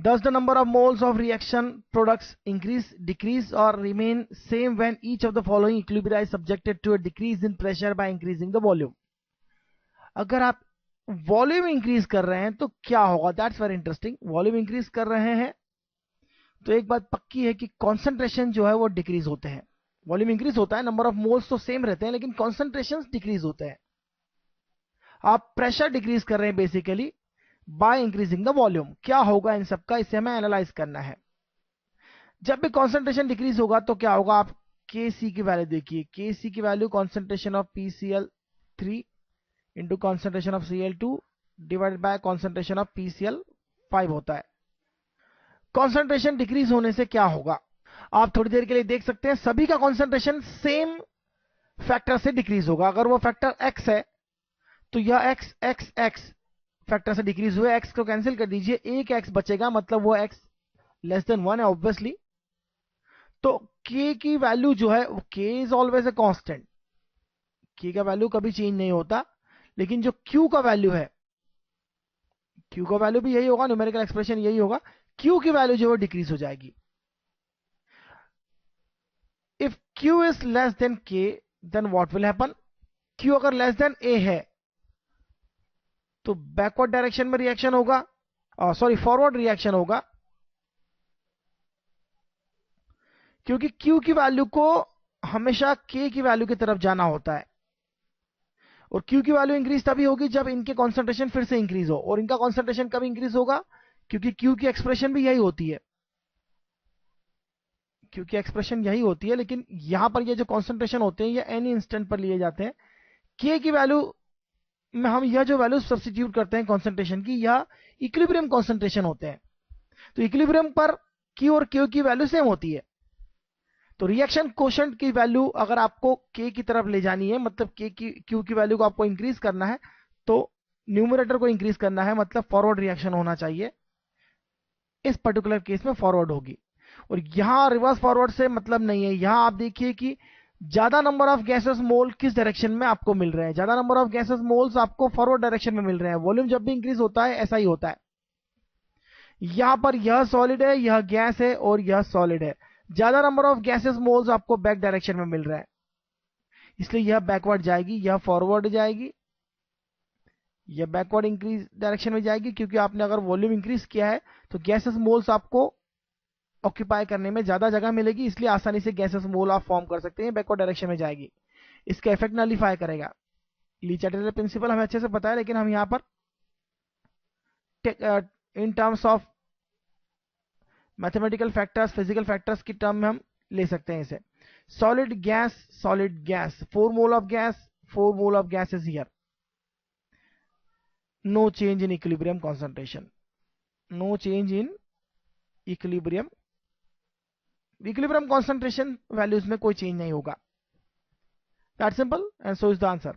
Does the number of moles of reaction products increase, decrease or remain same when each of the following equilibria is subjected to a decrease in pressure by increasing the volume? अगर आप volume increase कर रहे हैं तो क्या होगा? That's very interesting. Volume increase कर रहे हैं तो एक बात पक्की है कि कॉन्सेंट्रेशन जो है वो डिक्रीज होते हैं. वॉल्यूम इंक्रीज होता है, नंबर ऑफ मोल्स तो सेम रहते हैं, लेकिन कॉन्सेंट्रेशन डिक्रीज होते हैं. आप प्रेशर डिक्रीज कर रहे हैं basically by increasing the volume. क्या होगा इन सबका, इसे हमें एनालाइज करना है. जब भी कॉन्सेंट्रेशन डिक्रीज होगा तो क्या होगा? आप Kc की वैल्यू देखिए. Kc की value concentration of PCl3 into concentration of Cl2 divided by concentration of PCl5 होता है. कॉन्सेंट्रेशन डिक्रीज होने से क्या होगा? आप थोड़ी देर के लिए देख सकते हैं सभी का कॉन्सेंट्रेशन सेम फैक्टर से डिक्रीज होगा. अगर वो फैक्टर x है तो यह x फैक्टर से डिक्रीज हुए. x को कैंसिल कर दीजिए, एक x बचेगा, मतलब वो x लेस देन 1 है ऑब्वियसली. तो k की वैल्यू जो है, k is always a constant. k का वैल्यू कभी चेंज नहीं होता. लेकिन जो q का वैल्यू है, q का वैल्यू भी यही होगा, न्यूमेरिकल एक्सप्रेशन यही होगा. q की वैल्यू जो है डिक्रीज हो जाएगी. If q is less than k then what will happen? q अगर लेस देन a है तो बैकवर्ड डायरेक्शन में रिएक्शन होगा, सॉरी फॉरवर्ड रिएक्शन होगा, क्योंकि Q की वैल्यू को हमेशा K की वैल्यू की तरफ जाना होता है. और Q की वैल्यू इंक्रीज तभी होगी जब इनके कॉन्सेंट्रेशन फिर से इंक्रीज हो. और इनका कॉन्सेंट्रेशन कब इंक्रीज होगा? क्योंकि Q की एक्सप्रेशन भी यही होती है. Q की एक्सप्रेशन यही होती है, लेकिन यहां पर ये जो कॉन्सेंट्रेशन होते हैं ये एनी इंस्टेंट पर लिए जाते हैं. K की वैल्यू में हम यह जो वैल्यू सब्स्टिट्यूट करते हैं कॉन्सेंट्रेशन की, यह इक्विलिब्रियम कॉन्सेंट्रेशन होते हैं. तो इक्विलिब्रियम पर Q और Q की वैल्यू सेम होती है. तो रिएक्शन कोशेंट की वैल्यू अगर आपको K की तरफ ले जानी है, मतलब Q की वैल्यू को आपको इंक्रीज करना है, तो न्यूमरेटर को इंक्रीज करना है, मतलब फॉरवर्ड रिएक्शन होना चाहिए. इस पर्टिकुलर केस में फॉरवर्ड होगी. और यहां रिवर्स फॉरवर्ड से मतलब नहीं है. यहां आप देखिए कि ज्यादा नंबर ऑफ गैसेस मोल किस डायरेक्शन में आपको मिल रहे हैं. ज्यादा नंबर ऑफ गैसेस मोल्स आपको फॉरवर्ड डायरेक्शन में मिल रहे हैं. वॉल्यूम जब भी इंक्रीज होता है ऐसा ही होता है. यहां पर यह सॉलिड है, यह गैस है और यह सॉलिड है. ज्यादा नंबर ऑफ गैसेस मोल्स आपको बैक डायरेक्शन में मिल रहा है, इसलिए यह बैकवर्ड जाएगी, यह फॉरवर्ड जाएगी, यह बैकवर्ड इंक्रीज डायरेक्शन में जाएगी. क्योंकि आपने अगर वॉल्यूम इंक्रीज किया है तो गैसेस मोल्स आपको ऑक्यूपाई करने में ज्यादा जगह मिलेगी, इसलिए आसानी से गैसेस मोल आप फॉर्म कर सकते हैं. बैकवर्ड डायरेक्शन में जाएगी, इसका इफेक्ट नलीफाई करेगा. ली-चार्टेलर प्रिंसिपल हमें अच्छे से पता है, लेकिन हम यहां पर in terms of mathematical factors, physical factors की टर्म में हम ले सकते हैं इसे. Solid gas, 4 mole of gas, 4 mole of gas is here. No change in equilibrium concentration, no change in equilibrium concentration values में कोई चेंज नहीं होगा. That simple and so is the answer.